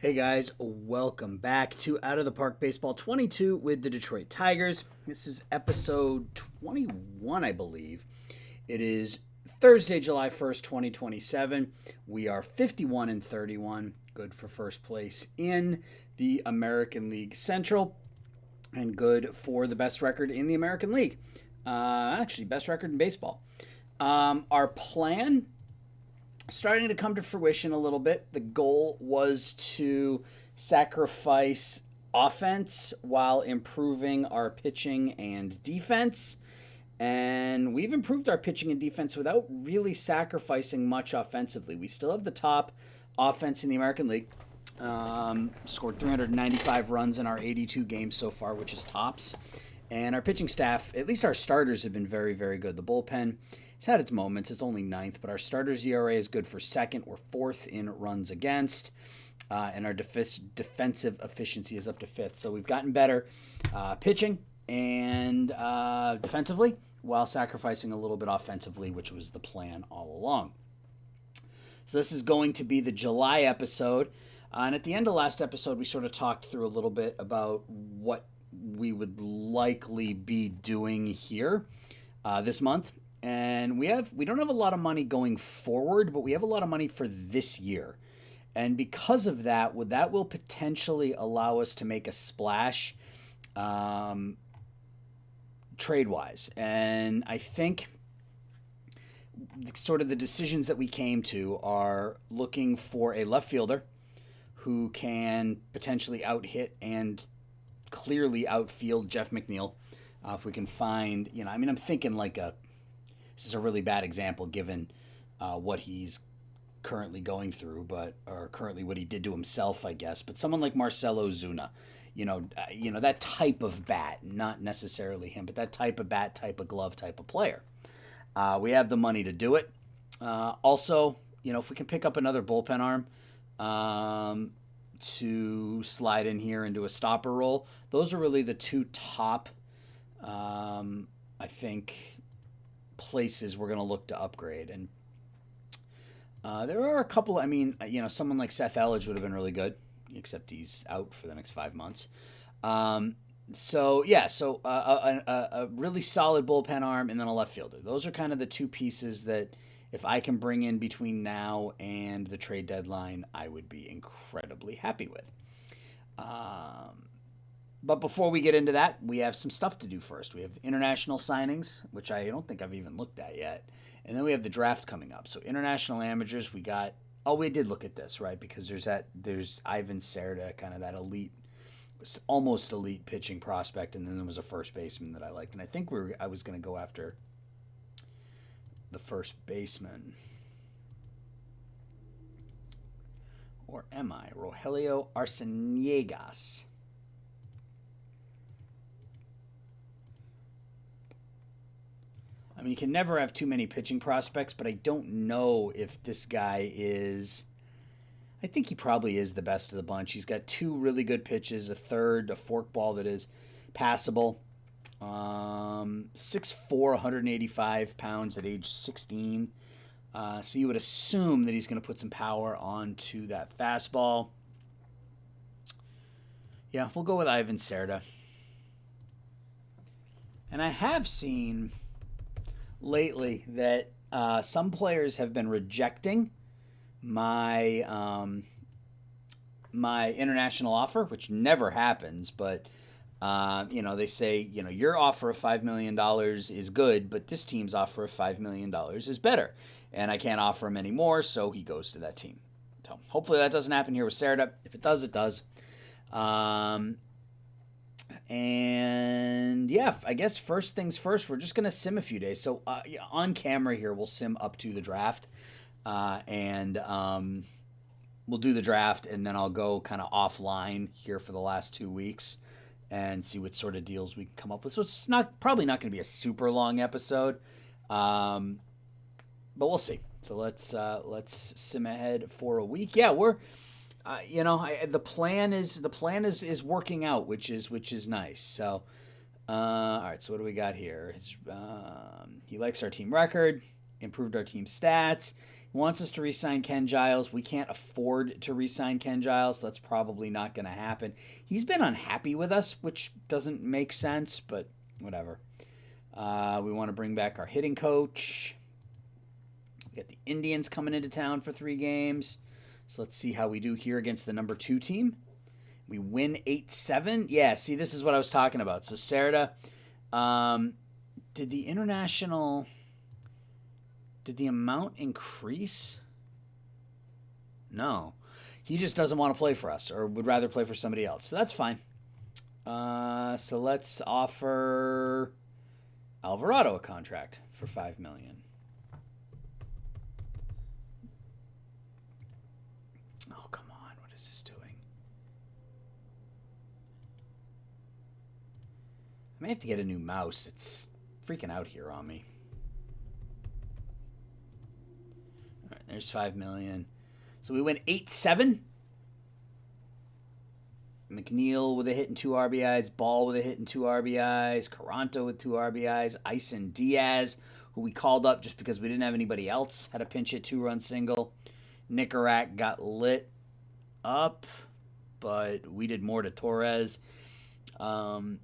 Hey guys, welcome back to Out of the Park Baseball 22 with the Detroit Tigers. This is episode 21, I believe. It is Thursday, July 1st, 2027. We are 51 and 31, good for first place in the American League Central, and good for the best record in the American League. Actually, best record in baseball. Our plan starting to come to fruition a little bit. The goal was to sacrifice offense while improving our pitching and defense. And we've improved our pitching and defense without really sacrificing much offensively. We still have the top offense in the American League. Scored 395 runs in our 82 games so far, which is tops. And our pitching staff, at least our starters, have been very, very good. The bullpen, it's had its moments. It's only ninth, but our starters ERA is good for second or fourth in runs against. And our defensive efficiency is up to fifth. So we've gotten better pitching and defensively while sacrificing a little bit offensively, which was the plan all along. So this is going to be the July episode. And at the end of last episode, we sort of talked through a little bit about what we would likely be doing here this month. And we don't have a lot of money going forward, but we have a lot of money for this year. And because of that will potentially allow us to make a splash trade-wise. And I think sort of the decisions that we came to are looking for a left fielder who can potentially out-hit and clearly outfield Jeff McNeil. If we can find, I'm thinking this is a really bad example given what he's currently going through, or currently what he did to himself, I guess. But someone like Marcell Ozuna, that type of bat, not necessarily him, but that type of bat, type of glove, type of player. We have the money to do it. Also, if we can pick up another bullpen arm to slide in here into a stopper role, those are really the two top, I think, places we're going to look to upgrade. And there are a couple, someone like Seth Elledge would have been really good, except he's out for the next 5 months. A really solid bullpen arm and then a left fielder. Those are kind of the two pieces that if I can bring in between now and the trade deadline, I would be incredibly happy with. But before we get into that, we have some stuff to do first. We have international signings, which I don't think I've even looked at yet. And then we have the draft coming up. So international amateurs, we did look at this, right? Because there's Ivan Serta, kind of that elite, almost elite pitching prospect. And then there was a first baseman that I liked. And I think I was going to go after the first baseman. Or am I? Rogelio Arceniegas. You can never have too many pitching prospects, but I don't know if this guy is... I think he probably is the best of the bunch. He's got two really good pitches, a forkball that is passable. 6'4", 185 pounds at age 16. So you would assume that he's going to put some power onto that fastball. Yeah, we'll go with Ivan Serta. And I have seen lately that some players have been rejecting my my international offer, which never happens, but they say, your offer of $5 million is good, but this team's offer of $5 million is better, and I can't offer him any more, so he goes to that team. So hopefully that doesn't happen here with Serta. If it does, it does. And yeah, I guess first things first, we're just going to sim a few days. So on camera here, we'll sim up to the draft, and we'll do the draft, and then I'll go kind of offline here for the last 2 weeks and see what sort of deals we can come up with. So it's probably not going to be a super long episode, but we'll see. So let's sim ahead for a week. Yeah, we're the plan is working out, which is nice. So all right, so what do we got here? He likes our team record, improved our team stats. wants us to re-sign Ken Giles. We can't afford to re-sign Ken Giles. So that's probably not going to happen. He's been unhappy with us, which doesn't make sense, but whatever. We want to bring back our hitting coach. We got the Indians coming into town for 3 games. So let's see how we do here against the number 2 team. We win 8-7. Yeah, see, this is what I was talking about. So Serda, did the amount increase? No. He just doesn't want to play for us or would rather play for somebody else. So that's fine. So let's offer Alvarado a contract for $5 million. Oh, come on. What is this doing? I may have to get a new mouse. It's freaking out here on me. All right, there's $5 million. So we went 8-7. McNeil with a hit and 2 RBIs. Ball with a hit and 2 RBIs. Caranto with 2 RBIs. Ison Diaz, who we called up just because we didn't have anybody else, had a pinch hit 2-run single. Nicorak got lit up, but we did more to Torres. And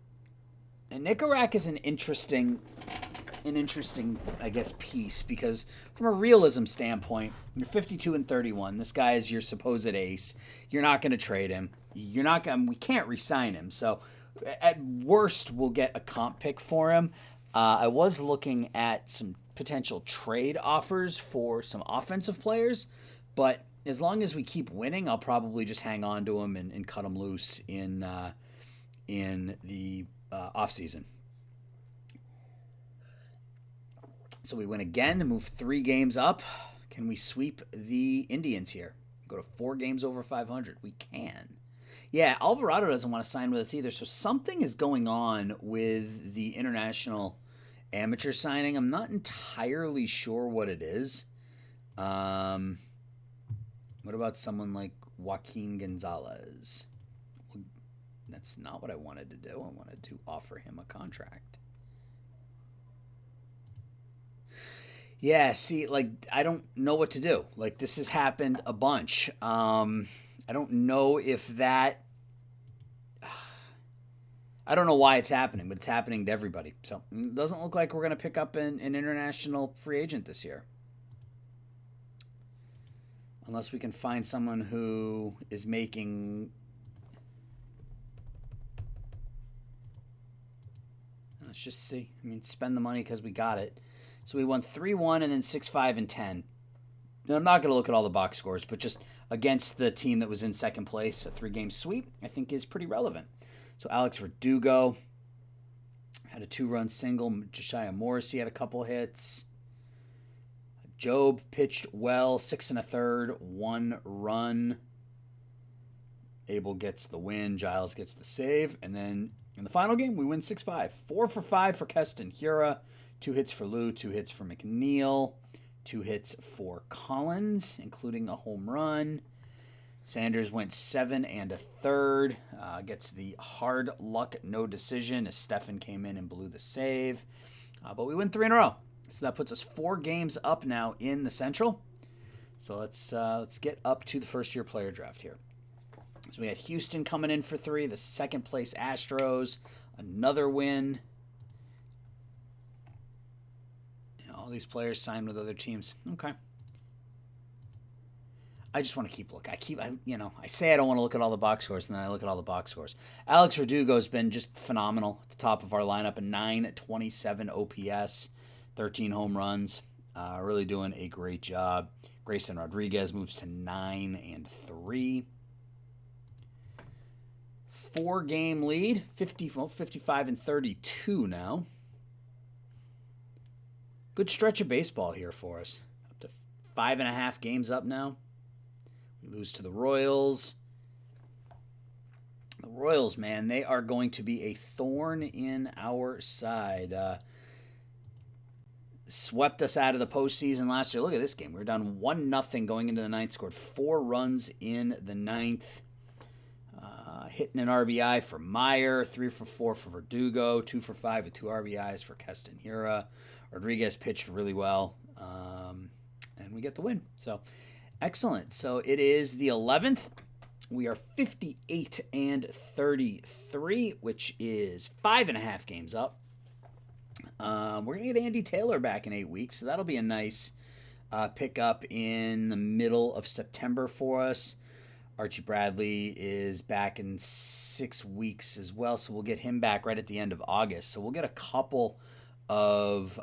Nicorak is an interesting, I guess, piece because from a realism standpoint, you're 52-31. This guy is your supposed ace. You're not going to trade him. We can't re-sign him. So at worst, we'll get a comp pick for him. I was looking at some potential trade offers for some offensive players, but as long as we keep winning, I'll probably just hang on to him and cut him loose in the offseason. So we win again to move 3 games up. Can we sweep the Indians here? Go to 4 games over 500. We can. Yeah, Alvarado doesn't want to sign with us either. So something is going on with the international amateur signing. I'm not entirely sure what it is. What about someone like Joaquin Gonzalez? Well, that's not what I wanted to do. I wanted to offer him a contract. Yeah, see, I don't know what to do. This has happened a bunch. I don't know if that... I don't know why it's happening, but it's happening to everybody. So it doesn't look like we're going to pick up an international free agent this year. Unless we can find someone who is making... Let's just see. Spend the money because we got it. So we won 3-1 and then 6-5 and 10. Now, I'm not going to look at all the box scores, but just against the team that was in second place, a 3-game sweep, I think is pretty relevant. So Alex Verdugo had a 2-run single. Josiah Morrissey had a couple hits. Job pitched well, 6 1/3, 1 run. Abel gets the win. Giles gets the save. And then in the final game, we win 6-5. 4 for 5 for Keston Hiura. 2 hits for Lou, 2 hits for McNeil, 2 hits for Collins, including a home run. Sanders went 7 1/3, gets the hard luck no decision as Stefan came in and blew the save. But we win 3 in a row. So that puts us 4 games up now in the Central. So let's get up to the first-year player draft here. So we had Houston coming in for 3, the second-place Astros, another win. All these players signed with other teams. Okay. I just want to keep looking. I say I don't want to look at all the box scores, and then I look at all the box scores. Alex Verdugo has been just phenomenal at the top of our lineup. A 927 OPS, 13 home runs. Really doing a great job. Grayson Rodriguez moves to 9-3. 4-game lead, 55 and 32 now. Good stretch of baseball here for us. Up to 5.5 games up now. We lose to the Royals. The Royals, man, they are going to be a thorn in our side. Swept us out of the postseason last year. Look at this game. We were down 1-0 going into the ninth. Scored 4 runs in the ninth. Hitting an RBI for Meyer. 3 for 4 for Verdugo. 2 for 5 with 2 RBIs for Keston Hiura. Rodriguez pitched really well. and we get the win. So excellent. So it is the 11th. We are 58 and 33, which is 5.5 games up. We're going to get Andy Taylor back in 8 weeks, so that'll be a nice pickup in the middle of September for us. Archie Bradley is back in 6 weeks as well, so we'll get him back right at the end of August. So we'll get a couple of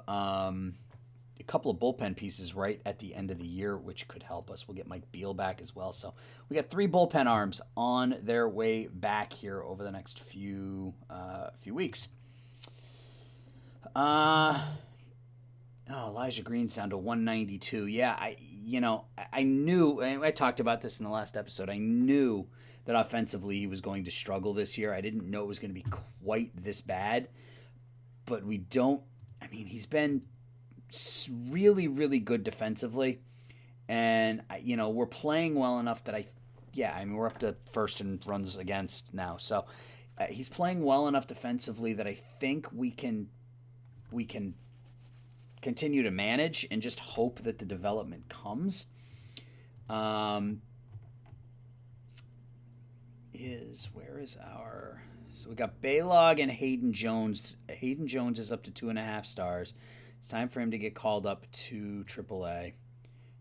bullpen pieces right at the end of the year, which could help us. We'll get Mike Beal back as well. So we got 3 bullpen arms on their way back here over the next few weeks. Elijah Green's down to 192. Yeah, I knew, and I talked about this in the last episode, I knew that offensively he was going to struggle this year. I didn't know it was going to be quite this bad, but he's been really, really good defensively, and we're playing well enough that we're up to first in runs against now, so he's playing well enough defensively that I think we can continue to manage and just hope that the development comes. So we got Baylog and Hayden Jones. Hayden Jones is up to 2.5 stars. It's time for him to get called up to AAA.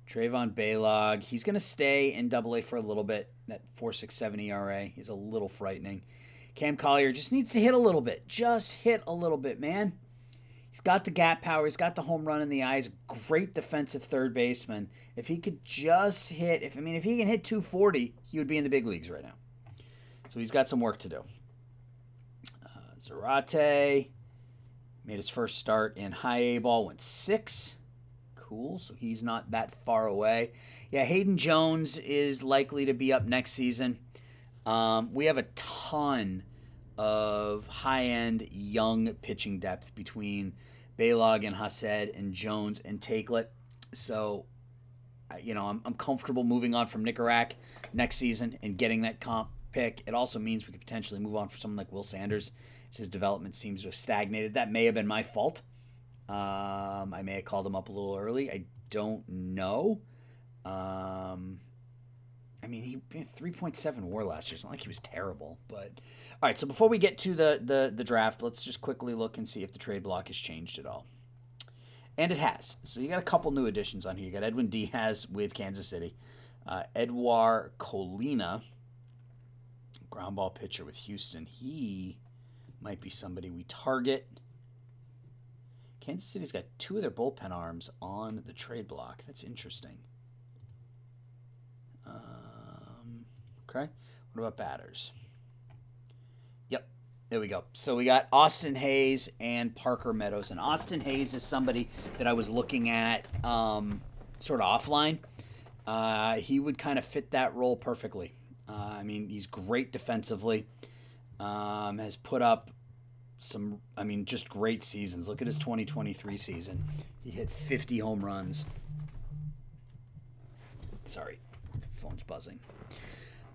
Trayvon Baylog, he's going to stay in AA for a little bit. That 4.67 ERA is a little frightening. Cam Collier just needs to hit a little bit. Just hit a little bit, man. He's got the gap power. He's got the home run in the eyes. Great defensive third baseman. If he could just hit, if he can hit 240, he would be in the big leagues right now. So he's got some work to do. Zarate made his first start in high A ball, went 6. Cool, so he's not that far away. Yeah, Hayden Jones is likely to be up next season. We have a ton of high-end young pitching depth between Baylog and Hased and Jones and Takelet. So, I'm comfortable moving on from Nicorak next season and getting that comp pick. It also means we could potentially move on for someone like Will Sanders. His development seems to have stagnated. That may have been my fault. I may have called him up a little early. I don't know. He had 3.7 WAR last year. It's not like he was terrible. But all right, so before we get to the draft, let's just quickly look and see if the trade block has changed at all. And it has. So you got a couple new additions on here. You got Edwin Diaz with Kansas City. Edouard Colina, ground ball pitcher with Houston. He might be somebody we target. Kansas City's got 2 of their bullpen arms on the trade block. That's interesting. Okay. What about batters? Yep. There we go. So we got Austin Hayes and Parker Meadows. And Austin Hayes is somebody that I was looking at sort of offline. He would kind of fit that role perfectly. He's great defensively. Has put up just great seasons. Look at his 2023 season. He hit 50 home runs. Sorry, phone's buzzing.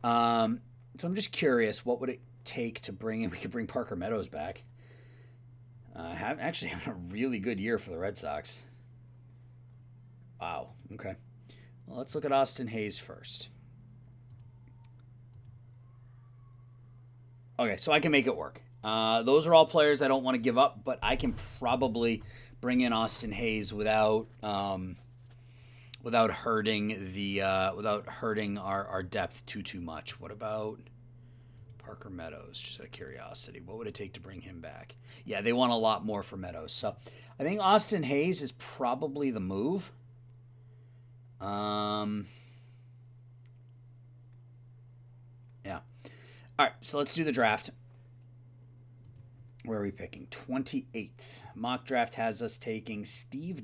So I'm just curious, what would it take to bring in? We could bring Parker Meadows back. Having a really good year for the Red Sox. Wow. Okay. Well, let's look at Austin Hayes first. Okay, so I can make it work. Those are all players I don't want to give up, but I can probably bring in Austin Hayes without hurting our depth too much. What about Parker Meadows? Just out of curiosity, what would it take to bring him back? Yeah, they want a lot more for Meadows, so I think Austin Hayes is probably the move. Yeah. All right, so let's do the draft. Where are we picking? 28th. Mock draft has us taking Steve.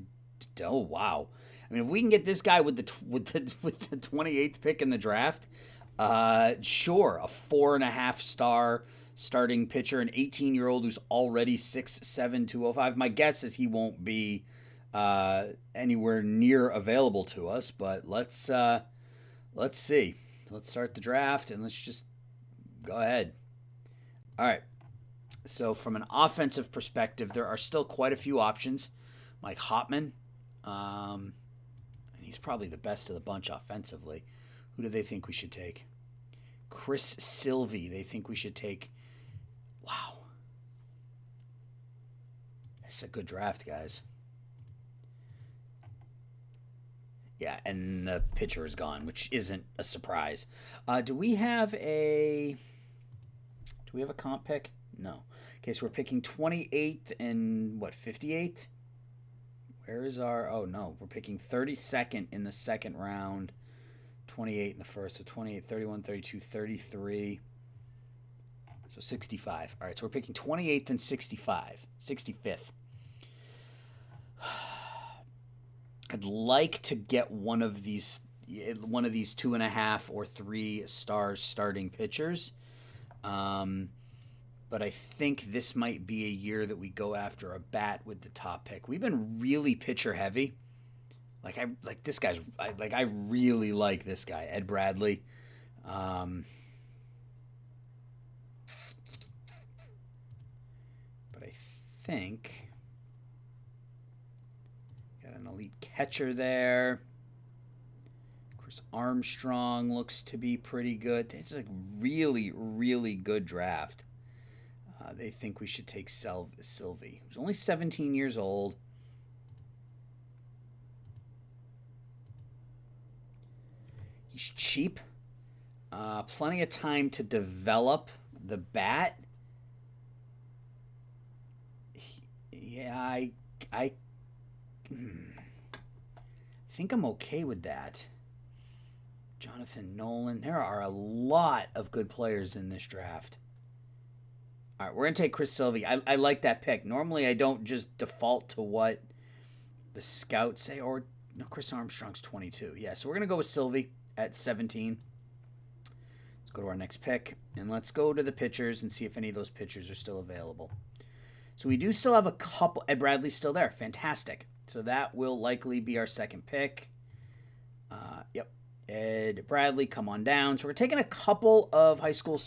Oh wow! If we can get this guy with the 28th pick in the draft, sure, a 4.5 star starting pitcher, an 18-year-old who's already 6'7", 205. My guess is he won't be anywhere near available to us, but let's see. Let's start the draft and let's just go ahead. All right. So from an offensive perspective, there are still quite a few options. Mike Hopman, he's probably the best of the bunch offensively. Who do they think we should take? Chris Silvey. They think we should take. Wow. That's a good draft, guys. Yeah, and the pitcher is gone, which isn't a surprise. Do we have a comp pick? No. Okay, so we're picking 28th and what, 58th? Where is our... Oh, no. We're picking 32nd in the second round, 28 in the first. So 28, 31, 32, 33. So 65. All right, so we're picking 28th and 65th. I'd like to get one of these 2.5 or 3 star starting pitchers. But I think this might be a year that we go after a bat with the top pick. We've been really pitcher heavy. I really like this guy, Ed Bradley. But I think got an elite catcher there. Chris Armstrong looks to be pretty good. It's a really, really good draft. They think we should take Silvey, who's only 17 years old. He's cheap. Plenty of time to develop the bat. I think I'm okay with that. Jonathan Nolan. There are a lot of good players in this draft. All right, we're going to take Chris Silvey. I like that pick. Normally, I don't just default to what the scouts say. Or, no, Chris Armstrong's 22. Yeah, so we're going to go with Silvey at 17. Let's go to our next pick. And let's go to the pitchers and see if any of those pitchers are still available. So we do still have a couple. Ed Bradley's still there. Fantastic. So that will likely be our second pick. Yep. Ed Bradley, come on down. So we're taking a couple of high school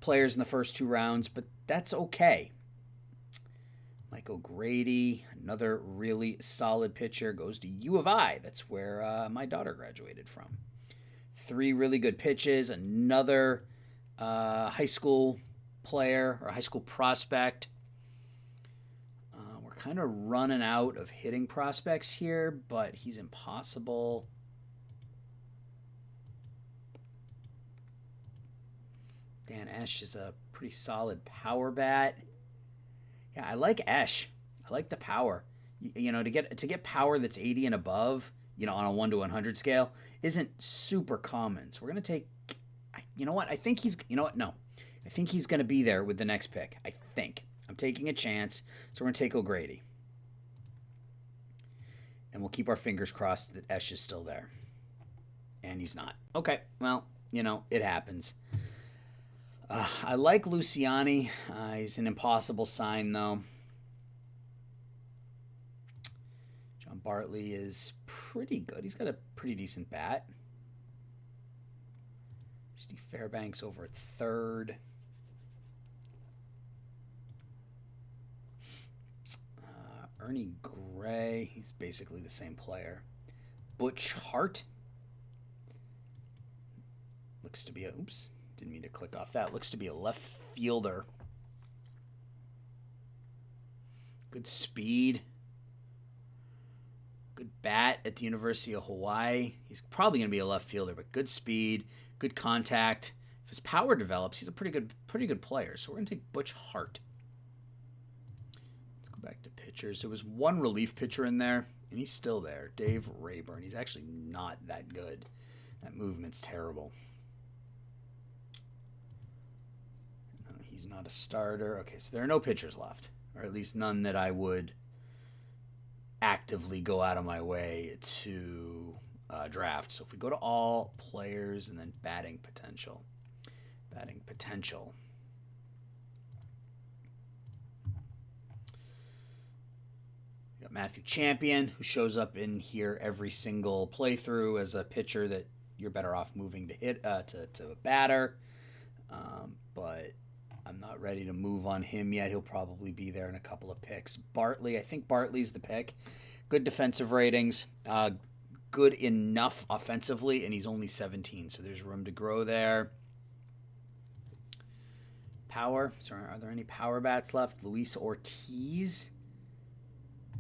players in the first 2 rounds, but that's okay. Mike O'Grady, another really solid pitcher, goes to U of I. That's where my daughter graduated from. 3 really good pitches. Another high school player or high school prospect. We're kind of running out of hitting prospects here, but he's impossible. Dan Esch is a pretty solid power bat. Yeah, I like Esch. I like the power. To get power that's 80 and above, on a 1 to 100 scale, isn't super common. So we're gonna take. You know what? I think he's. You know what? No, I think he's gonna be there with the next pick. I think I'm taking a chance. So we're gonna take O'Grady, and we'll keep our fingers crossed that Esch is still there. And he's not. Okay. Well, it happens. I like Luciani. He's an impossible sign, though. John Bartley is pretty good. He's got a pretty decent bat. Steve Fairbanks over at third. Ernie Gray. He's basically the same player. Butch Hart. Looks to be a... Oops. Didn't mean to click off that. Looks to be a left fielder. Good speed. Good bat at the University of Hawaii. He's probably going to be a left fielder, but good speed, good contact. If his power develops, he's a pretty good player. So we're going to take Butch Hart. Let's go back to pitchers. There was one relief pitcher in there, and he's still there. Dave Rayburn. He's actually not that good. That movement's terrible. He's not a starter. Okay, so there are no pitchers left, or at least none that I would actively go out of my way to draft. So if we go to all players and then batting potential. We got Matthew Champion, who shows up in here every single playthrough as a pitcher that you're better off moving to hit to a batter. But I'm not ready to move on him yet. He'll probably be there in a couple of picks. Bartley, I think Bartley's the pick. Good defensive ratings. Good enough offensively, and he's only 17, so there's room to grow there. Power. Sorry, are there any power bats left? Luis Ortiz.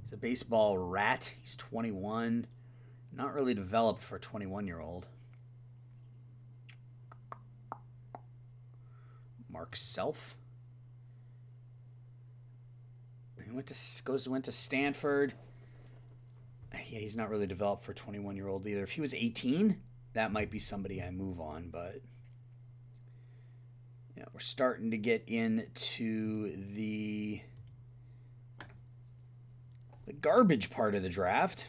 He's a baseball rat. He's 21. Not really developed for a 21-year-old. Mark Self. He went to Stanford. Yeah, he's not really developed for a 21-year-old either. If he was 18, that might be somebody I move on, but yeah, we're starting to get into the garbage part of the draft.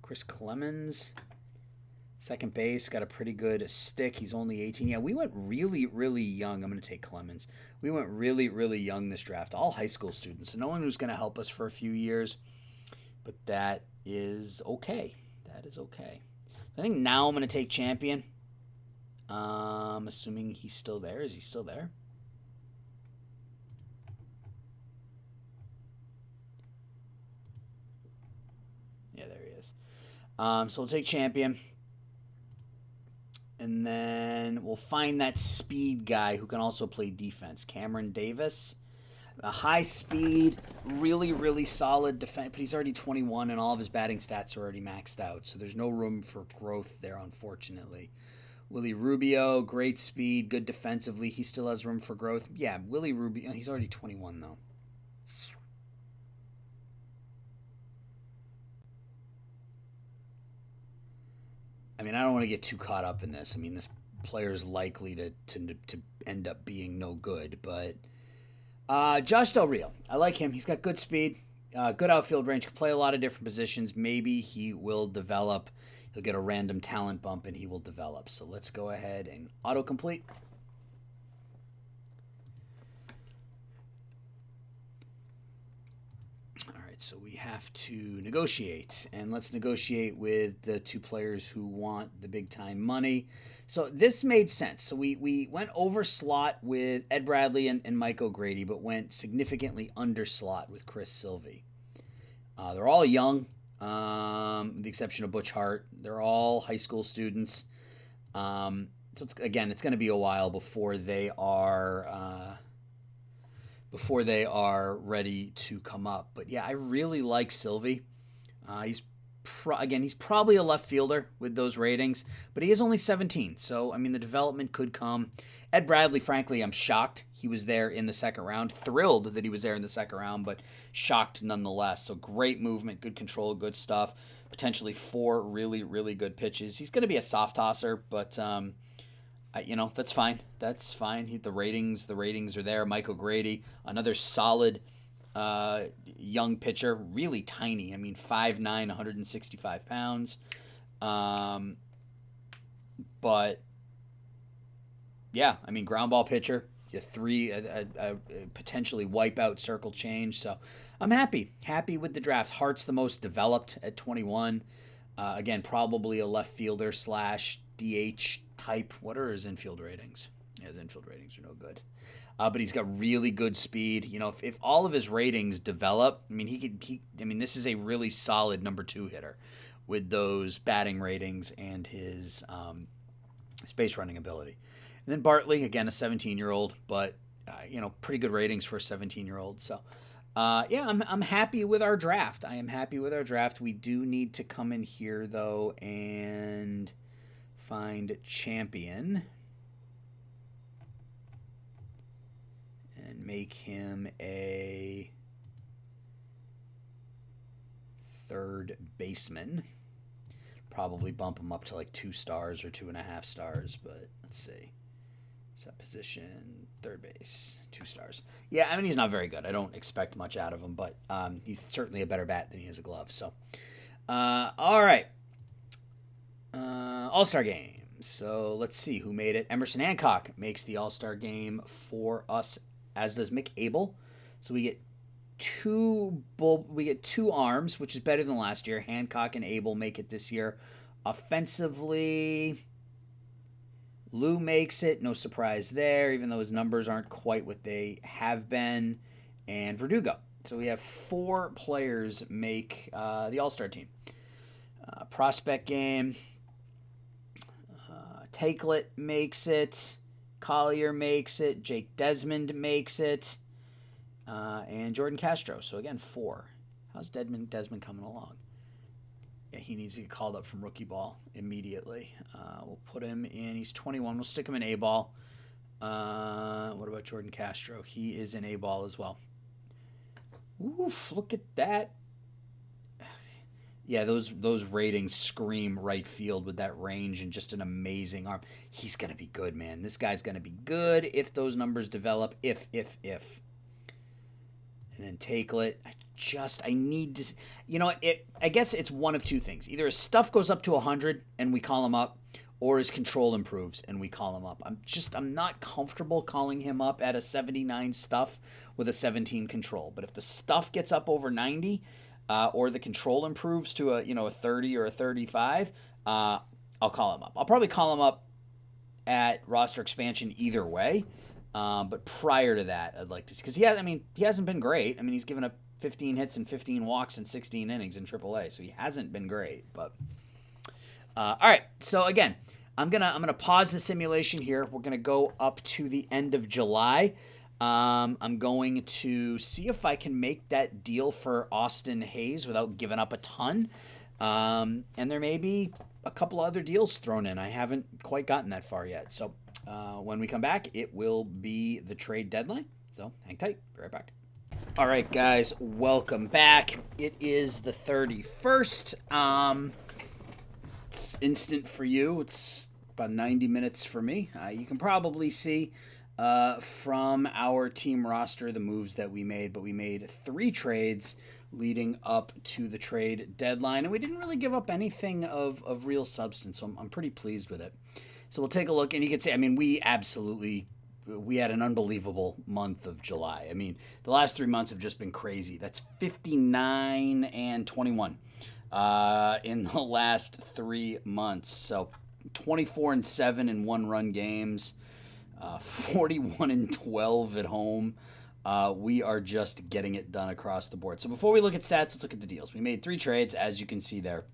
Chris Clemens, second base, got a pretty good stick. He's only 18. Yeah, we went really, really young. I'm going to take Clemens. We went really, really young this draft. All high school students. So no one who's going to help us for a few years. But that is okay. That is okay. I think now I'm going to take Champion. Assuming he's still there. Is he still there? Yeah, there he is. So we'll take Champion. And then we'll find that speed guy who can also play defense. Cameron Davis. A high speed, really, really solid defense. But he's already 21 and all of his batting stats are already maxed out. So there's no room for growth there, unfortunately. Willie Rubio, great speed, good defensively. He still has room for growth. Yeah, Willie Rubio, he's already 21 though. I mean, I don't want to get too caught up in this. I mean, this player is likely to end up being no good, but Josh Del Rio, I like him. He's got good speed, good outfield range, can play a lot of different positions. Maybe he will develop. He'll get a random talent bump and he will develop. So let's go ahead and autocomplete. All right, so we have to negotiate, and let's negotiate with the two players who want the big time money. So this made sense. So we went over slot with Ed Bradley and Mike O'Grady, but went significantly under slot with Chris Sylvie. They're all young, with the exception of Butch Hart. They're all high school students. So it's going to be a while before they are ready to come up. But yeah, I really like Sylvie. He's probably a left fielder with those ratings, but he is only 17. So, I mean, the development could come. Ed Bradley, frankly, I'm shocked he was there in the second round. Thrilled that he was there in the second round, but shocked nonetheless. So great movement, good control, good stuff. Potentially 4 really, really good pitches. He's going to be a soft tosser, but that's fine. That's fine. The ratings are there. Mike O'Grady, another solid young pitcher, really tiny. I mean, 5'9", 165 pounds. But yeah, I mean, ground ball pitcher. You 3 potentially wipeout circle change. So I'm happy with the draft. Hart's the most developed at 21. Again, probably a left fielder / DH type. What are his infield ratings? Yeah, his infield ratings are no good. But he's got really good speed. You know, if all of his ratings develop, I mean, this is a really solid number 2 hitter with those batting ratings and his base running ability. And then Bartley, again, a 17-year-old, but pretty good ratings for a 17-year-old. So, I'm happy with our draft. I am happy with our draft. We do need to come in here though and find Champion and make him a third baseman. Probably bump him up to like 2 stars or 2.5 stars, but let's see. Set position, third base, 2 stars. Yeah, I mean, he's not very good. I don't expect much out of him, but he's certainly a better bat than he is a glove. So, all right. All-Star game. So let's see who made it. Emerson Hancock makes the All-Star game for us, as does Mick Abel. So we get two arms, which is better than last year. Hancock and Abel make it this year. Offensively, Lou makes it. No surprise there, even though his numbers aren't quite what they have been. And Verdugo. So we have 4 players make the All-Star team. Prospect game. Takelet makes it. Collier makes it. Jake Desmond makes it. And Jordan Castro. So again, 4. How's Desmond coming along? Yeah, he needs to get called up from rookie ball immediately. We'll put him in. He's 21. We'll stick him in A-ball. What about Jordan Castro? He is in A-ball as well. Oof, look at that. Yeah, those ratings scream right field with that range and just an amazing arm. He's going to be good, man. This guy's going to be good if those numbers develop. If. And then Takelet. I need to, I guess it's one of 2 things. Either his stuff goes up to 100 and we call him up, or his control improves and we call him up. I'm not comfortable calling him up at a 79 stuff with a 17 control. But if the stuff gets up over 90, or the control improves to a 30 or a 35, I'll call him up. I'll probably call him up at roster expansion either way. But prior to that, I'd like to, because he hasn't been great. He's given up 15 hits and 15 walks in 16 innings in AAA, so he hasn't been great. But all right, so again, I'm gonna pause the simulation here. We're gonna go up to the end of July. I'm going to see if I can make that deal for Austin Hayes without giving up a ton. And there may be a couple other deals thrown in. I haven't quite gotten that far yet. So when we come back, it will be the trade deadline. So hang tight. Be right back. All right, guys, welcome back. It is the 31st. It's instant for you. It's about 90 minutes for me. You can probably see from our team roster the moves that we made, but we made 3 trades leading up to the trade deadline, and we didn't really give up anything of real substance, so I'm pretty pleased with it. So we'll take a look, and you can see, we had an unbelievable month of July. The last 3 months have just been crazy. That's 59 and 21 in the last 3 months. So 24 and 7 in 1-run games, 41 and 12 at home. We are just getting it done across the board. So before we look at stats, let's look at the deals. We made 3 trades, as you can see there.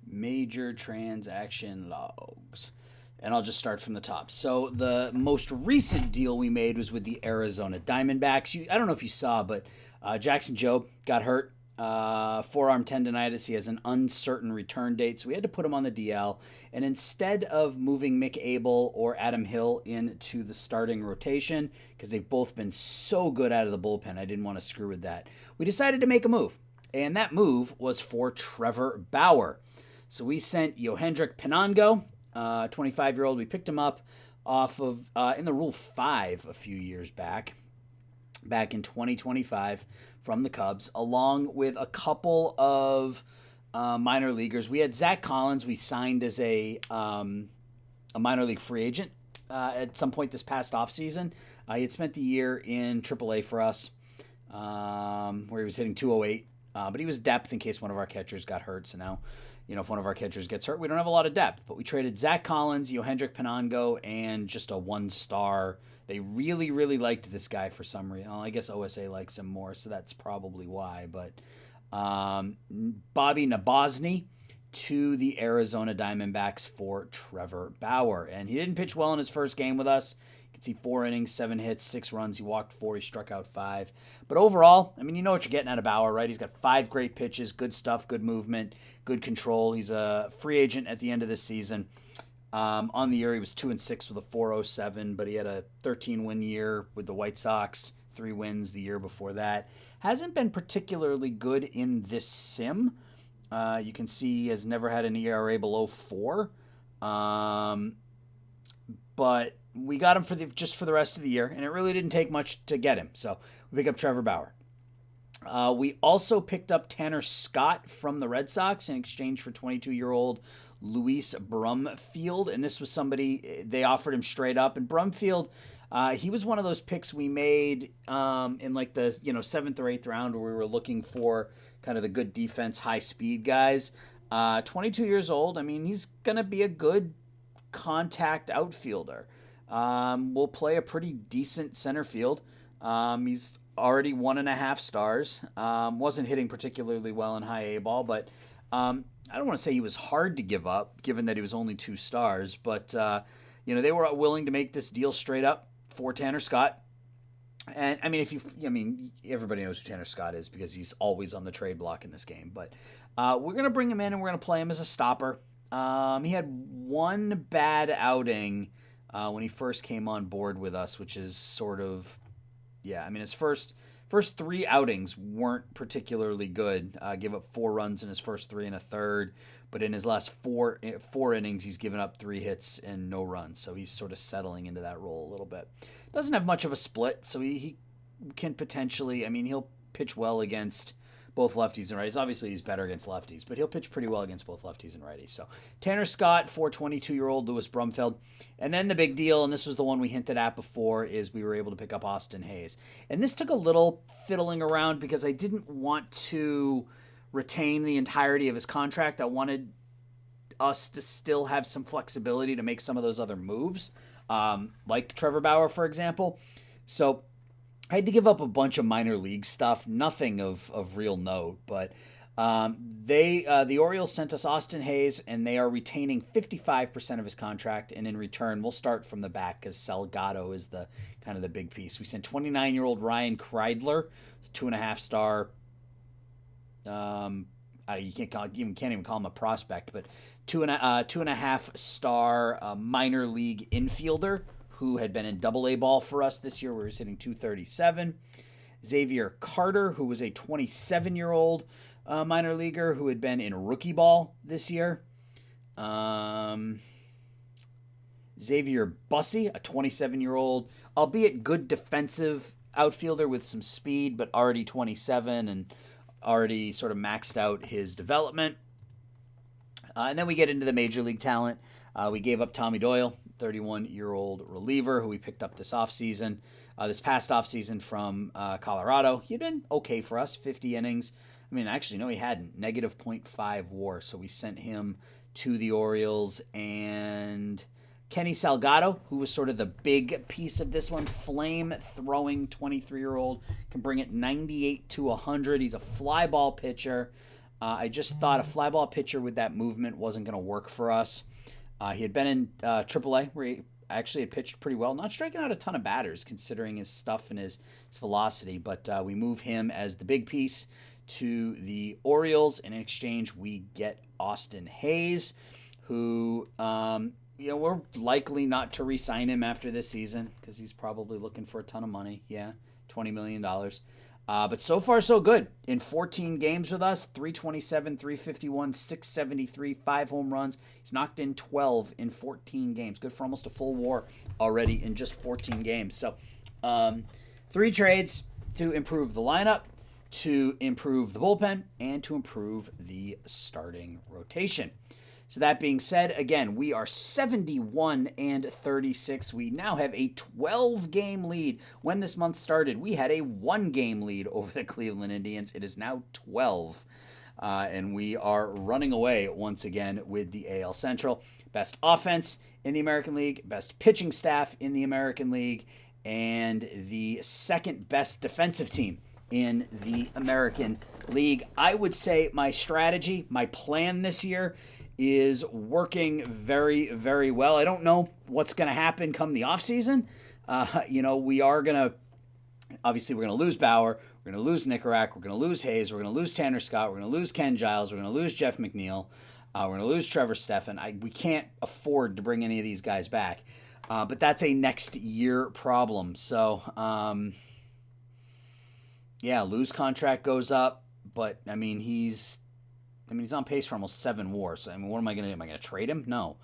Major transaction logs. And I'll just start from the top. So the most recent deal we made was with the Arizona Diamondbacks. I don't know if you saw, but Jackson Jobe got hurt. Forearm tendonitis. He has an uncertain return date, so we had to put him on the DL. And instead of moving Mick Abel or Adam Hill into the starting rotation, because they've both been so good out of the bullpen, I didn't want to screw with that. We decided to make a move, and that move was for Trevor Bauer. So we sent Yohendrick Pinango, 25-year-old. We picked him up off of in the Rule 5 a few years back in 2025 from the Cubs, along with a couple of minor leaguers. We had Zach Collins. We signed as a minor league free agent at some point this past offseason. He had spent the year in AAA for us, where he was hitting 208. But he was depth in case one of our catchers got hurt. So now, if one of our catchers gets hurt, we don't have a lot of depth. But we traded Zach Collins, Yohendrick Pinango, and just a 1-star. They really, really liked this guy for some reason. Well, I guess OSA likes him more, so that's probably why. But Bobby Nabosny to the Arizona Diamondbacks for Trevor Bauer. And he didn't pitch well in his first game with us. You can see 4 innings, 7 hits, 6 runs. He walked 4. He struck out 5. But overall, you know what you're getting out of Bauer, right? He's got 5 great pitches, good stuff, good movement, good control. He's a free agent at the end of this season. On the year, he was 2-6 with a 4.07, but he had a 13-win year with the White Sox, 3 wins the year before that. Hasn't been particularly good in this sim. You can see he has never had an ERA below 4. But we got him for the rest of the year, and it really didn't take much to get him. So we pick up Trevor Bauer. We also picked up Tanner Scott from the Red Sox in exchange for 22-year-old Luis Brumfield, and this was somebody they offered him straight up. And Brumfield, he was one of those picks we made in like the 7th or 8th round, where we were looking for kind of the good defense, high speed guys. 22 years old. He's gonna be a good contact outfielder. Will play a pretty decent center field. He's already 1.5 stars. Wasn't hitting particularly well in high A ball, but I don't want to say he was hard to give up, given that he was only 2 stars. But they were willing to make this deal straight up for Tanner Scott. And I mean, everybody knows who Tanner Scott is because he's always on the trade block in this game. But we're gonna bring him in and we're gonna play him as a stopper. He had one bad outing when he first came on board with us, which is sort of, his first 3 outings weren't particularly good. Gave up 4 runs in his first 3 1/3, but in his last four innings, he's given up 3 hits and no runs. So he's sort of settling into that role a little bit. Doesn't have much of a split, so he can potentially, he'll pitch well against both lefties and righties. Obviously, he's better against lefties, but he'll pitch pretty well against both lefties and righties. So Tanner Scott for 22-year-old Lewis Brumfield. And then the big deal, and this was the one we hinted at before, is we were able to pick up Austin Hays. And this took a little fiddling around because I didn't want to retain the entirety of his contract. I wanted us to still have some flexibility to make some of those other moves, like Trevor Bauer, for example. So I had to give up a bunch of minor league stuff, nothing of real note, but the Orioles sent us Austin Hays, and they are retaining 55% of his contract, and in return, we'll start from the back because Salgado is the kind of the big piece. We sent 29-year-old Ryan Kreidler, 2.5-star. You can't even call him a prospect, but 2.5-star minor league infielder who had been in Double-A ball for us this year, where he was hitting 237. Xavier Carter, who was a 27-year-old minor leaguer who had been in rookie ball this year. Xavier Bussey, a 27-year-old, albeit good defensive outfielder with some speed, but already 27 and already sort of maxed out his development. And then we get into the major league talent. We gave up Tommy Doyle, 31-year-old reliever who we picked up this offseason. This past offseason from Colorado. He had been okay for us, 50 innings. Actually, no, he hadn't. Negative .5 WAR, so we sent him to the Orioles. And Kenny Salgado, who was sort of the big piece of this one, flame-throwing 23-year-old, can bring it 98 to 100. He's a fly ball pitcher. I just thought a fly ball pitcher with that movement wasn't going to work for us. He had been in AAA, where he actually had pitched pretty well, not striking out a ton of batters considering his stuff and his velocity, but we move him as the big piece to the Orioles, and in exchange we get Austin Hays, who we're likely not to re-sign him after this season because he's probably looking for a ton of money. Yeah, $20 million. But so far, so good. In 14 games with us, 327, 351, 673, 5 home runs. He's knocked in 12 in 14 games. Good for almost a full WAR already in just 14 games. So 3 trades to improve the lineup, to improve the bullpen, and to improve the starting rotation. So that being said, again, we are 71-36. We now have a 12-game lead. When this month started, we had a 1-game lead over the Cleveland Indians. It is now 12. And we are running away once again with the AL Central. Best offense in the American League, best pitching staff in the American League, and the second best defensive team in the American League. I would say my strategy, my plan this year is working very, very well. I don't know what's going to happen come the offseason. We are going to, obviously we're going to lose Bauer, we're going to lose Nickerack, we're going to lose Hays, we're going to lose Tanner Scott, we're going to lose Ken Giles, we're going to lose Jeff McNeil, we're going to lose Trevor Stephan. We can't afford to bring any of these guys back. But that's a next year problem. So, Lou's contract goes up, but he's on pace for almost 7 WAR. So, what am I going to do? Am I going to trade him? No.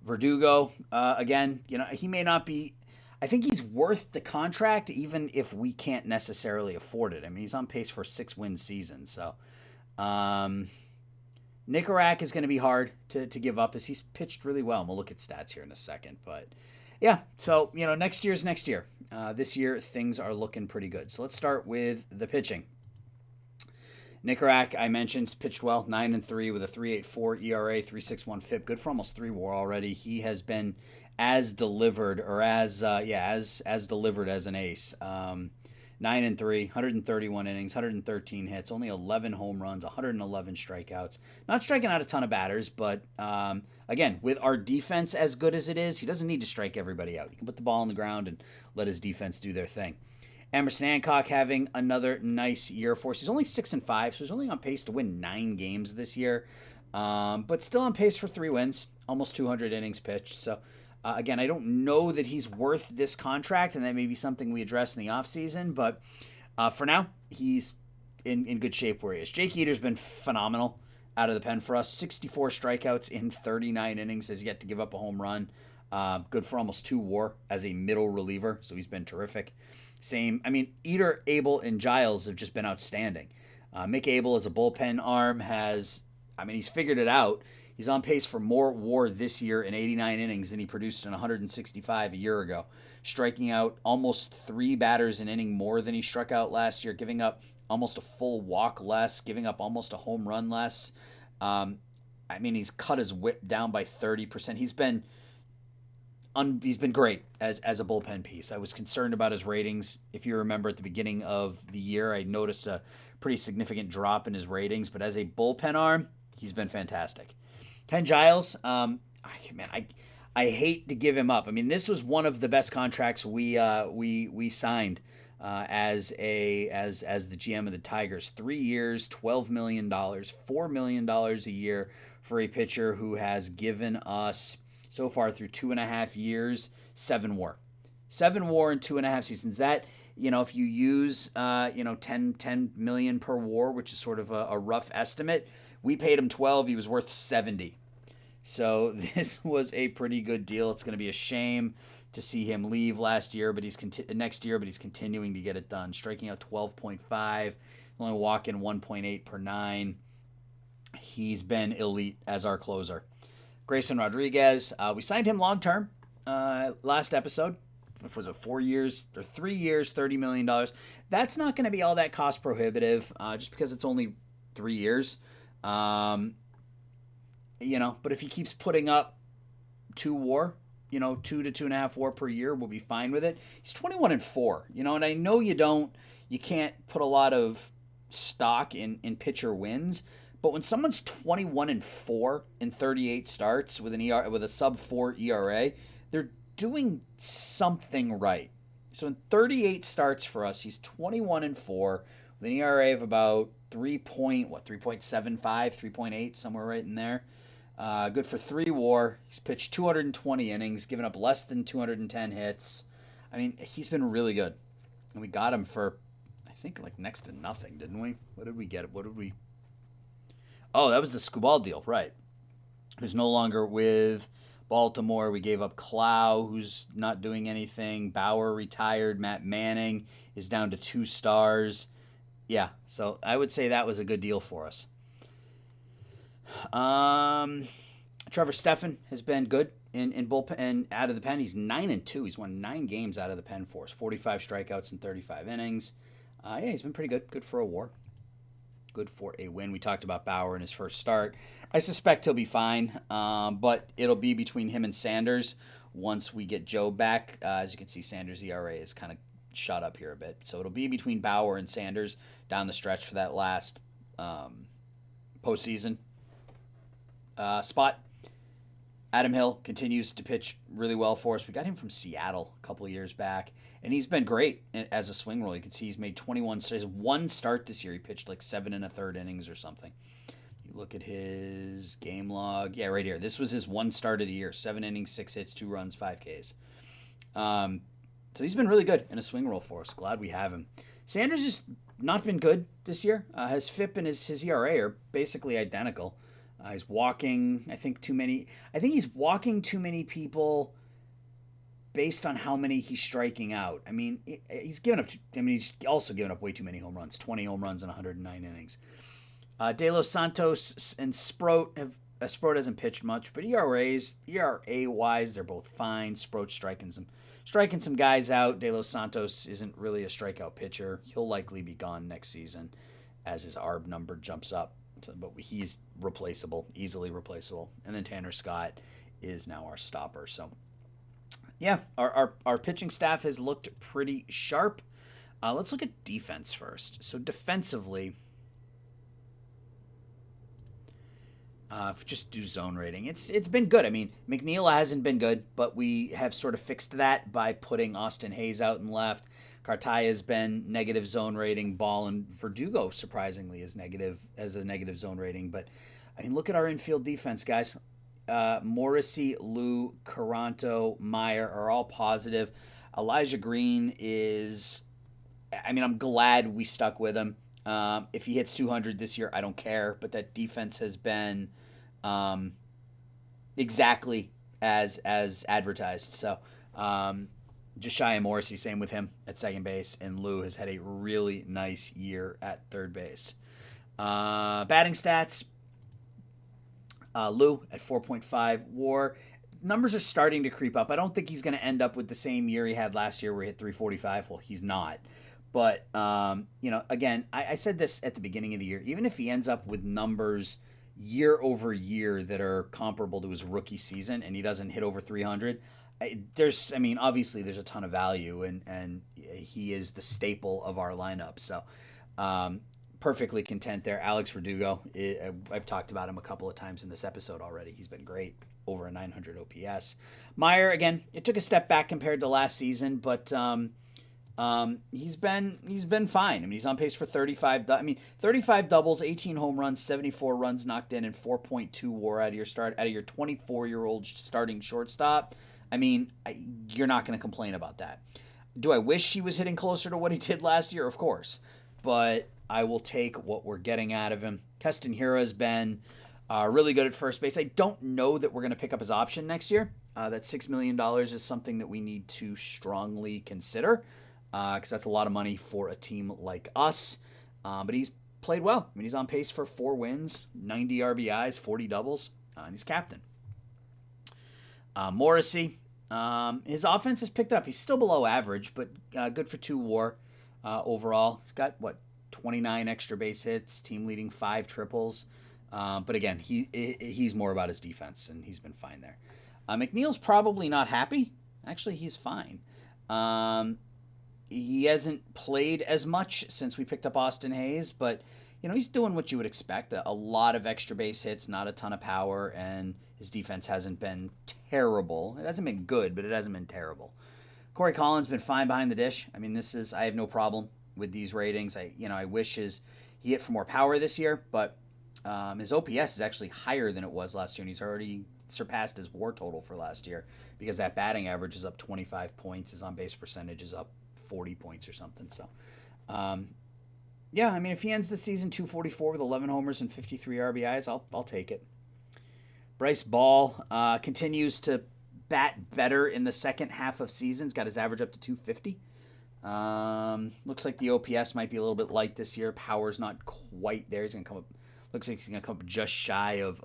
Verdugo, again, he may not be. I think he's worth the contract, even if we can't necessarily afford it. He's on pace for a 6-win season. So, Nickerack is going to be hard to give up as he's pitched really well. And we'll look at stats here in a second. But, so, next year's next year. This year, things are looking pretty good. So, let's start with the pitching. Nickerack, I mentioned, pitched well, 9-3 with a 3.84 ERA, 3.61 FIP, good for almost 3 WAR already. He has been as delivered, or as delivered as an ace. 9-3, 131 innings, 113 hits, only 11 home runs, 111 strikeouts. Not striking out a ton of batters, but again, with our defense as good as it is, he doesn't need to strike everybody out. He can put the ball on the ground and let his defense do their thing. Emerson Hancock having another nice year for us. He's only 6-5, so he's only on pace to win 9 games this year, but still on pace for 3 wins, almost 200 innings pitched. So again, I don't know that he's worth this contract, and that may be something we address in the offseason, but for now, he's in good shape where he is. Jake Eder's been phenomenal out of the pen for us. 64 strikeouts in 39 innings, has yet to give up a home run. Good for almost 2 WAR as a middle reliever, so he's been terrific. Eder, Abel, and Giles have just been outstanding. Mick Abel as a bullpen arm he's figured it out. He's on pace for more WAR this year in 89 innings than he produced in 165 a year ago, striking out almost 3 batters an inning more than he struck out last year, giving up almost a full walk less, giving up almost a home run less. He's cut his whip down by 30%. He's been great as a bullpen piece. I was concerned about his ratings. If you remember at the beginning of the year, I noticed a pretty significant drop in his ratings, but as a bullpen arm, he's been fantastic. Ken Giles, I hate to give him up. This was one of the best contracts we signed as the GM of the Tigers. 3 years, $12 million, $4 million a year for a pitcher who has given us, so far through 2.5 years, 7 WAR. 7 WAR in 2.5 seasons. That, if you use, 10 million per WAR, which is sort of a rough estimate, we paid him 12. He was worth 70. So this was a pretty good deal. It's going to be a shame to see him leave next year, but he's continuing to get it done. Striking out 12.5, only walking 1.8 per 9. He's been elite as our closer. Grayson Rodriguez, we signed him long-term last episode. Was it 4 years or 3 years, $30 million? That's not going to be all that cost prohibitive just because it's only 3 years. But if he keeps putting up 2 WAR, 2 to 2.5 WAR per year, we'll be fine with it. He's 21-4, and I know you can't put a lot of stock in pitcher wins, but when someone's 21-4 in 38 starts with a sub-4 ERA, they're doing something right. So in 38 starts for us, he's 21-4 with an ERA of about 3.75, 3.8, somewhere right in there. Good for 3 WAR. He's pitched 220 innings, given up less than 210 hits. He's been really good. And we got him for, I think, next to nothing, didn't we? What did we get? Oh, that was the Skubal deal, right. Who's no longer with Baltimore. We gave up Clow, who's not doing anything. Bauer retired. Matt Manning is down to 2 stars. Yeah, so I would say that was a good deal for us. Trevor Stephan has been good in bullpen and out of the pen. He's 9-2. He's won 9 games out of the pen for us. 45 strikeouts in 35 innings. He's been pretty good. Good for a WAR. Good for a win. We talked about Bauer in his first start. I suspect he'll be fine, but it'll be between him and Sanders once we get Joe back. As you can see, Sanders' ERA is kind of shot up here a bit. So it'll be between Bauer and Sanders down the stretch for that last postseason spot. Adam Hill continues to pitch really well for us. We got him from Seattle a couple of years back, and he's been great as a swing role. You can see he's made 21. So his one start this year, he pitched 7 1/3 innings or something. You look at his game log. Yeah, right here. This was his one start of the year. 7 innings, 6 hits, 2 runs, 5 Ks. So he's been really good in a swing role for us. Glad we have him. Sanders has not been good this year. His FIP and his ERA are basically identical. He's walking, I think he's walking too many people based on how many he's striking out. He's also given up way too many home runs. 20 home runs in 109 innings. De Los Santos and Sproat hasn't pitched much, but ERA-wise, they're both fine. Sproat's striking some guys out. De Los Santos isn't really a strikeout pitcher. He'll likely be gone next season as his ARB number jumps up. But he's replaceable, easily replaceable. And then Tanner Scott is now our stopper. So, yeah, our pitching staff has looked pretty sharp. Let's look at defense first. So defensively, just do zone rating. It's been good. I mean, McNeil hasn't been good, but we have sort of fixed that by putting Austin Hayes out and left. Cartaya has been negative zone rating. Ball and Verdugo surprisingly is negative as a negative zone rating. But I mean, look at our infield defense, guys. Morrissey, Lou, Caranto, Meyer are all positive. Elijah Green is. I mean, I'm glad we stuck with him. If he hits 200 this year, I don't care. But that defense has been exactly as advertised. So just shy of Morrissey, same with him at second base. And Lou has had a really nice year at third base. Batting stats, Lou at 4.5 WAR. Numbers are starting to creep up. I don't think he's going to end up with the same year he had last year where he hit 345. Well, he's not. But, again, I said this at the beginning of the year. Even if he ends up with numbers year over year that are comparable to his rookie season and he doesn't hit over 300, obviously there's a ton of value and he is the staple of our lineup. So perfectly content there. Alex Verdugo, I've talked about him a couple of times in this episode already. He's been great, over a 900 OPS. Meyer, again, it took a step back compared to last season, but he's been fine. I mean, he's on pace for 35 doubles, 18 home runs, 74 runs knocked in, and 4.2 WAR out of your 24-year-old starting shortstop. I mean, you're not going to complain about that. Do I wish he was hitting closer to what he did last year? Of course, but I will take what we're getting out of him. Keston Hiura has been really good at first base. I don't know that we're going to pick up his option next year. That $6 million is something that we need to strongly consider, because that's a lot of money for a team like us. But he's played well. I mean, he's on pace for 4 wins, 90 RBIs, 40 doubles, and he's captain. Morrissey, his offense has picked up. He's still below average, but good for 2 WAR overall. He's got, 29 extra base hits, team leading 5 triples. But again, he's more about his defense, and he's been fine there. McNeil's probably not happy. Actually, he's fine. He hasn't played as much since we picked up Austin Hayes, but he's doing what you would expect. A lot of extra base hits, not a ton of power, and his defense hasn't been terrible. It hasn't been good, but it hasn't been terrible. Corey Collins been fine behind the dish. I mean, I have no problem with these ratings. I wish he hit for more power this year, but his OPS is actually higher than it was last year, and he's already surpassed his WAR total for last year because that batting average is up 25 points, his on-base percentage is up 40 points or something. So, if he ends the season 244 with 11 homers and 53 RBIs, I'll take it. Bryce Ball continues to bat better in the second half of seasons. Got his average up to 250. Looks like the OPS might be a little bit light this year. Power's not quite there. He's gonna come up. Looks like he's gonna come up just shy of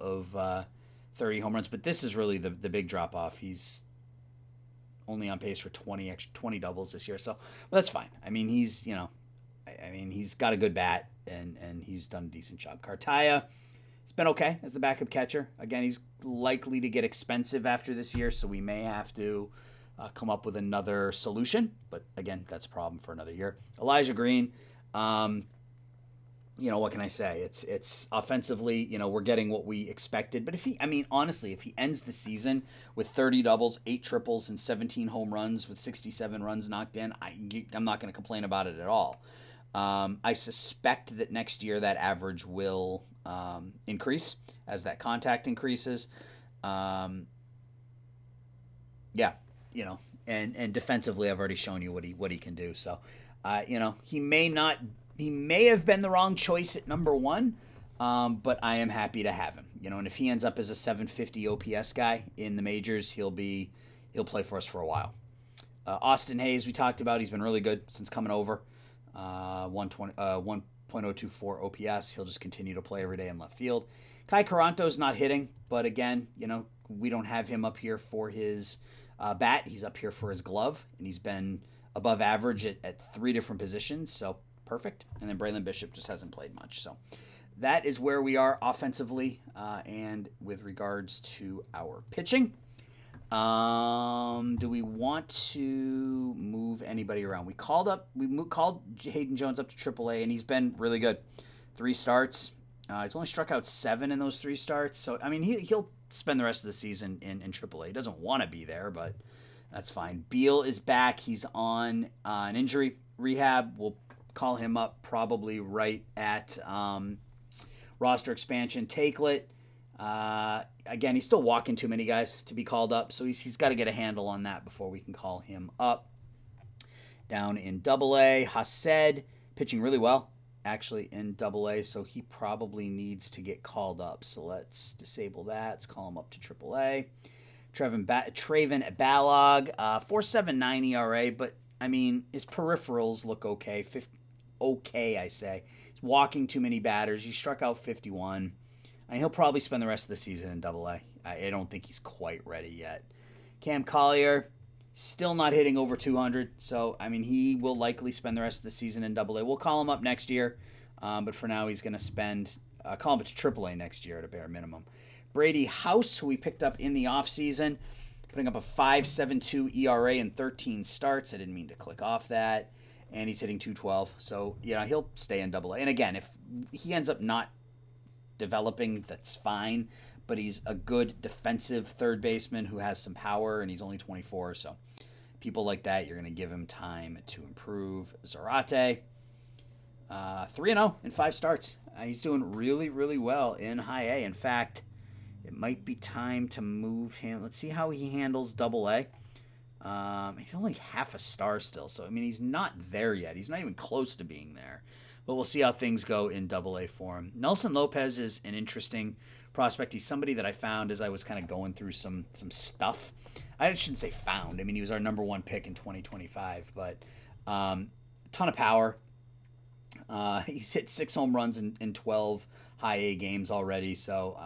30 home runs. But this is really the big drop off. He's only on pace for 20 doubles this year. So that's fine. I mean, he's got a good bat and he's done a decent job. Cartaya, he's been okay as the backup catcher. Again, he's likely to get expensive after this year, so we may have to come up with another solution. But again, that's a problem for another year. Elijah Green, what can I say? It's offensively, we're getting what we expected. But if he ends the season with 30 doubles, 8 triples, and 17 home runs with 67 runs knocked in, I'm not going to complain about it at all. I suspect that next year that average will increase as that contact increases. And defensively, I've already shown you what he can do. So, he may have been the wrong choice at number 1, but I am happy to have him. And if he ends up as a 750 OPS guy in the majors, he'll play for us for a while. Austin Hayes, we talked about. He's been really good since coming over. 1.024 OPS. He'll just continue to play every day in left field. Kai Caranto's not hitting, but again, we don't have him up here for his bat. He's up here for his glove, and he's been above average at 3 different positions, so perfect. And then Braylon Bishop just hasn't played much. So that is where we are offensively and with regards to our pitching. Do we want to move anybody around? We called Hayden Jones up to AAA, and he's been really good. 3 starts. He's only struck out 7 in those 3 starts. So, I mean, he'll spend the rest of the season in AAA. He doesn't want to be there, but that's fine. Beal is back. He's on an injury rehab. We'll call him up probably right at roster expansion. Takelet. Again, he's still walking too many guys to be called up, so he's got to get a handle on that before we can call him up. Down in AA, Hased pitching really well, actually, in AA, so he probably needs to get called up. So let's disable that. Let's call him up to AAA. Traven Balog, 4.79 ERA, but, I mean, his peripherals look okay. Okay, I say. He's walking too many batters. He struck out 51. And he'll probably spend the rest of the season in AA. I don't think he's quite ready yet. Cam Collier, still not hitting over 200. So, I mean, he will likely spend the rest of the season in AA. We'll call him up next year. But for now, he's going to call him up to AAA next year at a bare minimum. Brady House, who we picked up in the offseason, putting up a 5.72 ERA in 13 starts. I didn't mean to click off that. And he's hitting 212. So, yeah, he'll stay in AA. And again, if he ends up not developing, that's fine, but he's a good defensive third baseman who has some power, and he's only 24, so people like that, you're going to give him time to improve. Zarate, 3-0 in 5 starts. He's doing really, really well in high A. In fact, it might be time to move him. Let's see how he handles AA. He's only half a star still, so I mean, he's not there yet. He's not even close to being there. But we'll see how things go in AA for him. Nelson Lopez is an interesting prospect. He's somebody that I found as I was kind of going through some stuff. I shouldn't say found. I mean, he was our number 1 pick in 2025. But ton of power. He's hit 6 home runs in 12 high A games already. So,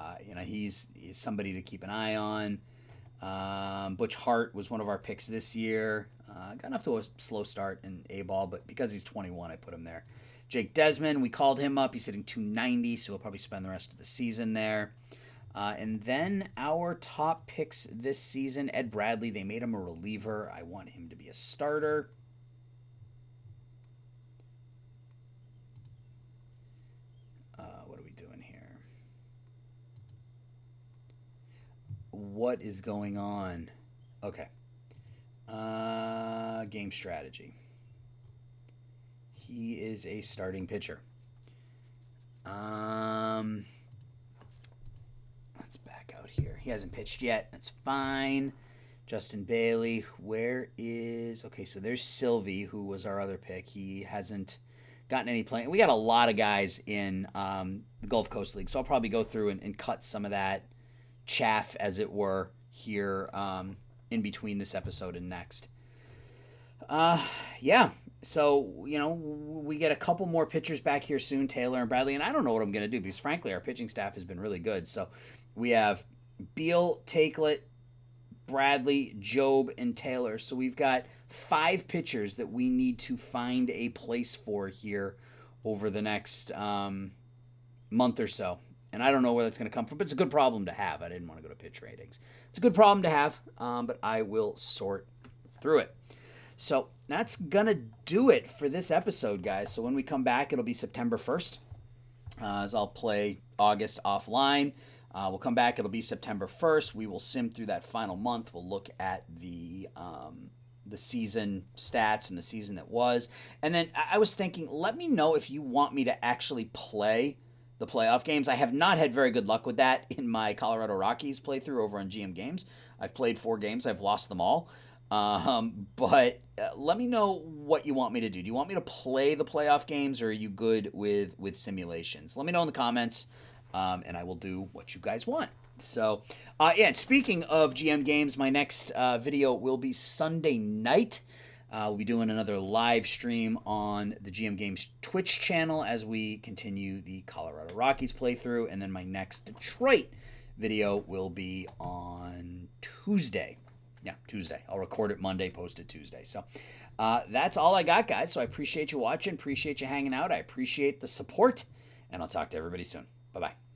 he's somebody to keep an eye on. Butch Hart was one of our picks this year. Got off to a slow start in A-ball, but because he's 21, I put him there. Jake Desmond, we called him up. He's hitting 290, so he'll probably spend the rest of the season there. And then our top picks this season, Ed Bradley, they made him a reliever. I want him to be a starter. What are we doing here? What is going on? Okay. Game strategy. He is a starting pitcher. Let's back out here. He hasn't pitched yet. That's fine. Justin Bailey, okay, so there's Sylvie, who was our other pick. He hasn't gotten any playing. We got a lot of guys in the Gulf Coast League, so I'll probably go through and cut some of that chaff, as it were, here in between this episode and next. Yeah. So, we get a couple more pitchers back here soon, Taylor and Bradley, and I don't know what I'm going to do because, frankly, our pitching staff has been really good. So we have Beal, Takelet, Bradley, Job, and Taylor. So we've got 5 pitchers that we need to find a place for here over the next month or so. And I don't know where that's going to come from, but it's a good problem to have. I didn't want to go to pitch ratings. It's a good problem to have, but I will sort through it. So that's going to do it for this episode, guys. So when we come back, it'll be September 1st, as I'll play August offline. We'll come back. It'll be September 1st. We will sim through that final month. We'll look at the season stats and the season that was. And then I was thinking, let me know if you want me to actually play the playoff games. I have not had very good luck with that in my Colorado Rockies playthrough over on GM Games. I've played 4 games. I've lost them all. But let me know what you want me to do. Do you want me to play the playoff games, or are you good with simulations? Let me know in the comments, and I will do what you guys want. So, and speaking of GM Games, my next video will be Sunday night. We'll be doing another live stream on the GM Games Twitch channel as we continue the Colorado Rockies playthrough, and then my next Detroit video will be on Tuesday. Yeah, Tuesday. I'll record it Monday, post it Tuesday. So that's all I got, guys. So I appreciate you watching. Appreciate you hanging out. I appreciate the support. And I'll talk to everybody soon. Bye-bye.